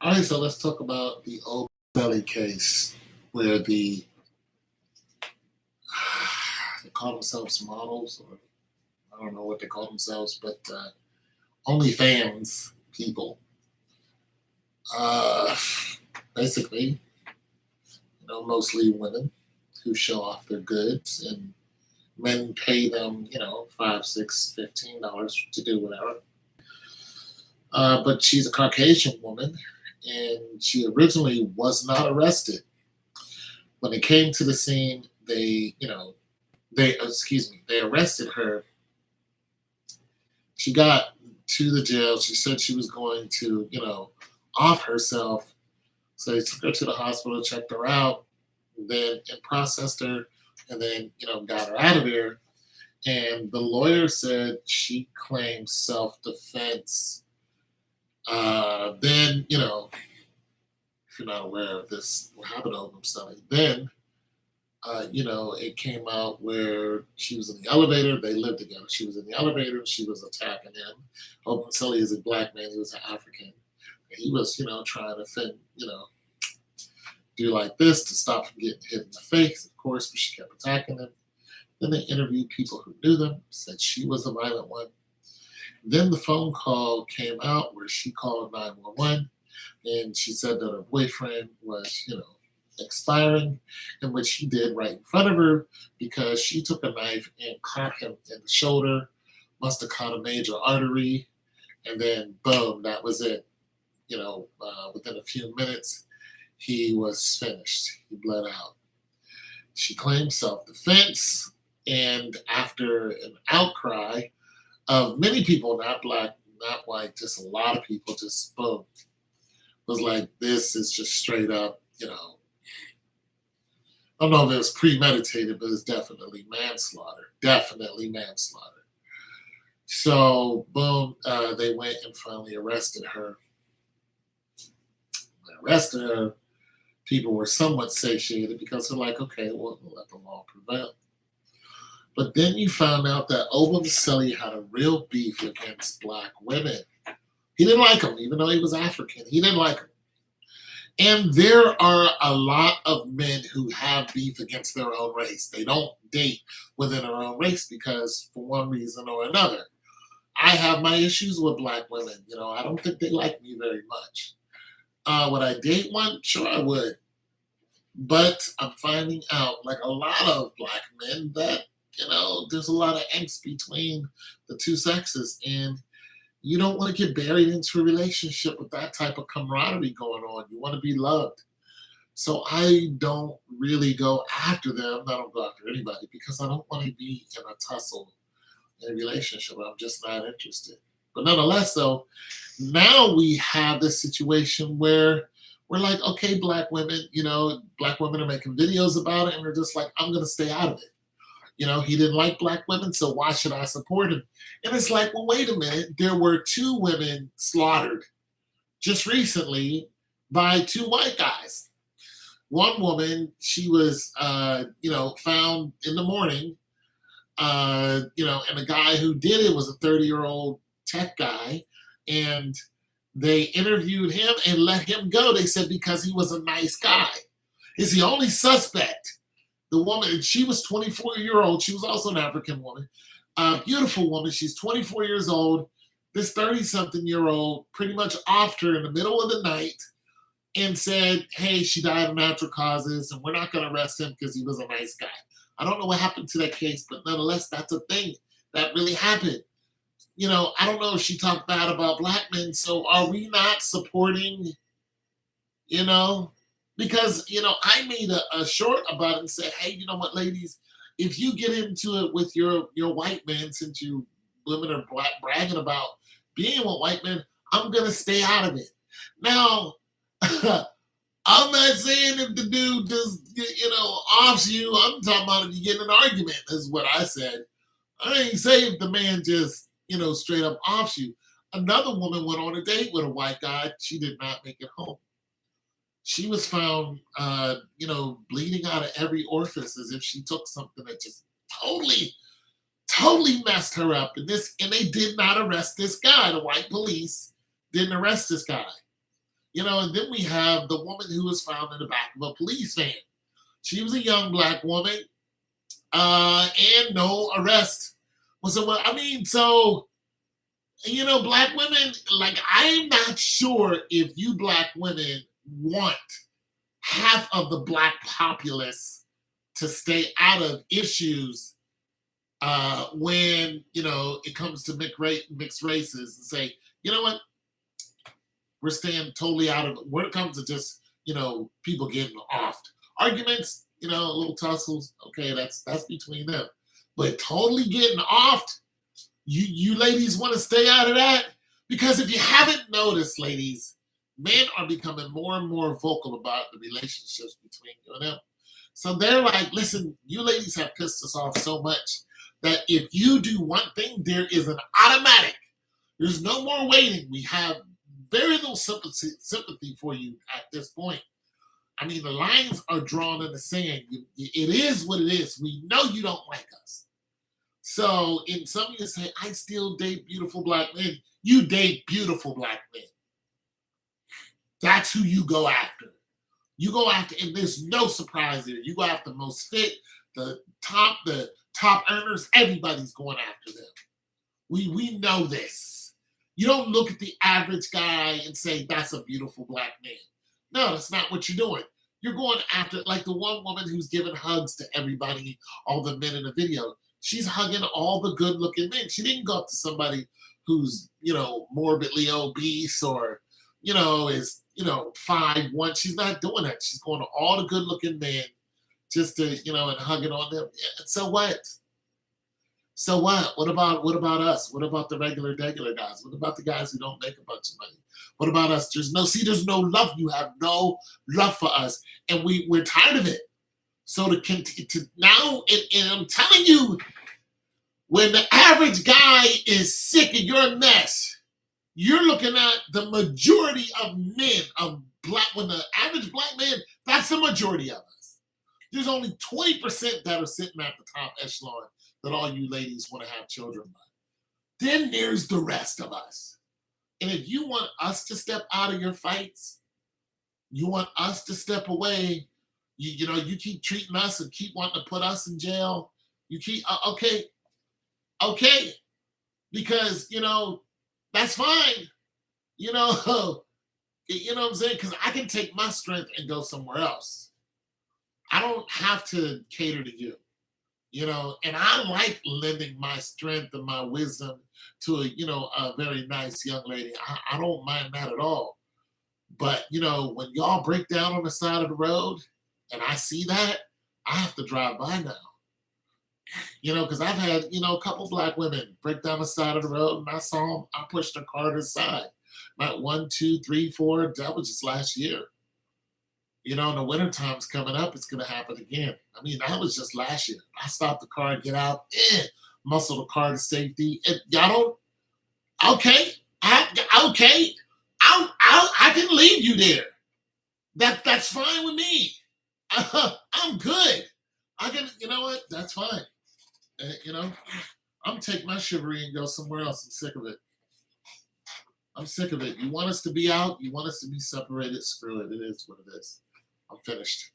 All right, so let's talk about the Obumseli case where they call themselves models, or I don't know what they call themselves, but OnlyFans people. Uh, Basically, mostly women who show off their goods, and men pay them, $5, $6, $15 to do whatever. But she's a Caucasian woman, and she originally was not arrested. When they came to the scene, they arrested her. She got to the jail. She said she was going to, off herself. So they took her to the hospital, checked her out, and processed her, and then, got her out of there. And the lawyer said she claimed self-defense. Then, if you're not aware of this, what happened to Obumseli, then, it came out where she was in the elevator. They lived together. She was in the elevator. She was attacking him. Obumseli is a black man. He was an African. He was, trying to do like this to stop from getting hit in the face, of course, but she kept attacking him. Then they interviewed people who knew them, said she was the violent one. Then the phone call came out where she called 911, and she said that her boyfriend was, expiring, and which he did right in front of her because she took a knife and caught him in the shoulder, must have caught a major artery, and then boom, that was it. Within a few minutes, he was finished. He bled out. She claimed self-defense, and after an outcry of many people, not black, not white, just a lot of people, just boom, was like, this is just straight up, I don't know if it was premeditated, but it's definitely manslaughter. Definitely manslaughter. So, boom, they went and finally arrested her. Arrested her, people were somewhat satiated because they're like, okay, well, we'll let the law prevail. But then you found out that Obumseli had a real beef against black women. He didn't like them, even though he was African. He didn't like them. And there are a lot of men who have beef against their own race. They don't date within their own race because, for one reason or another, I have my issues with black women. I don't think they like me very much. Would I date one? Sure, I would. But I'm finding out, like a lot of black men, that, there's a lot of angst between the two sexes. And you don't want to get buried into a relationship with that type of camaraderie going on. You want to be loved. So I don't really go after them. I don't go after anybody because I don't want to be in a tussle in a relationship. I'm just not interested. But nonetheless, though, now we have this situation where we're like, okay, black women, black women are making videos about it, and they're just like, I'm going to stay out of it. He didn't like black women, so why should I support him? And it's like, well, wait a minute. There were 2 women slaughtered just recently by 2 white guys. One woman, she was, found in the morning, and the guy who did it was a 30-year-old tech guy, and they interviewed him and let him go. They said because he was a nice guy. He's the only suspect. The woman, she was 24-year-old. She was also an African woman. Beautiful woman. She's 24 years old. This 30-something-year-old pretty much offed her in the middle of the night and said, hey, she died of natural causes, and we're not going to arrest him because he was a nice guy. I don't know what happened to that case, but nonetheless, that's a thing that really happened. I don't know if she talked bad about black men, so are we not supporting, Because, I made a short about it and said, hey, you know what, ladies, if you get into it with your white men, since you women are bragging about being with white men, I'm going to stay out of it. Now, I'm not saying if the dude just, offs you. I'm talking about if you get in an argument, is what I said. I ain't saying if the man just, straight up offs you. Another woman went on a date with a white guy. She did not make it home. She was found, bleeding out of every orifice as if she took something that just totally messed her up. And they did not arrest this guy. The white police didn't arrest this guy. And then we have the woman who was found in the back of a police van. She was a young black woman, and no arrest was. I mean, so black women. Like, I'm not sure if you black women want half of the black populace to stay out of issues when it comes to mixed races, and say, you know what, we're staying totally out of it. When it comes to just people getting off arguments, little tussles. Okay, that's between them. But totally getting off, you ladies want to stay out of that, because if you haven't noticed, ladies, men are becoming more and more vocal about the relationships between you and them. So they're like, listen, you ladies have pissed us off so much that if you do one thing, there is an automatic. There's no more waiting. We have very little sympathy for you at this point. I mean, the lines are drawn in the sand. It is what it is. We know you don't like us. So in some you say, I still date beautiful black men. You date beautiful black men. That's who you go after. You go after, and there's no surprise there. You go after the most fit, the top earners. Everybody's going after them. We know this. You don't look at the average guy and say, that's a beautiful black man. No, that's not what you're doing. You're going after, like the one woman who's giving hugs to everybody, all the men in the video. She's hugging all the good-looking men. She didn't go up to somebody who's, morbidly obese or, is, 5'1". She's not doing that. She's going to all the good-looking men just to, and hugging on them. Yeah, so what? So what? What about us? What about the regular guys? What about the guys who don't make a bunch of money? What about us? There's no love. You have no love for us, and we're tired of it. So to now, and I'm telling you, when the average guy is sick and you're a mess, you're looking at the majority of men of black. When the average black man, that's the majority of us. There's only 20% that are sitting at the top echelon that all you ladies want to have children by. Then there's the rest of us. And if you want us to step out of your fights, you want us to step away, you keep treating us and keep wanting to put us in jail. You keep, okay, because, that's fine. You know what I'm saying? Because I can take my strength and go somewhere else. I don't have to cater to you. And I like lending my strength and my wisdom to a very nice young lady. I don't mind that at all. But, when y'all break down on the side of the road and I see that, I have to drive by now. Because I've had, a couple black women break down the side of the road and I saw them, I pushed their car to the side. Not 1, 2, 3, 4, that was just last year. In the winter time's coming up, it's going to happen again. I mean, that was just last year. I stopped the car, get out, muscle the car to safety. And y'all don't, okay, okay, I can leave you there. That's fine with me. I'm good. I can, you know what? That's fine. I'm take my chivalry and go somewhere else. I'm sick of it. I'm sick of it. You want us to be out? You want us to be separated? Screw it. It is what it is. I'm finished.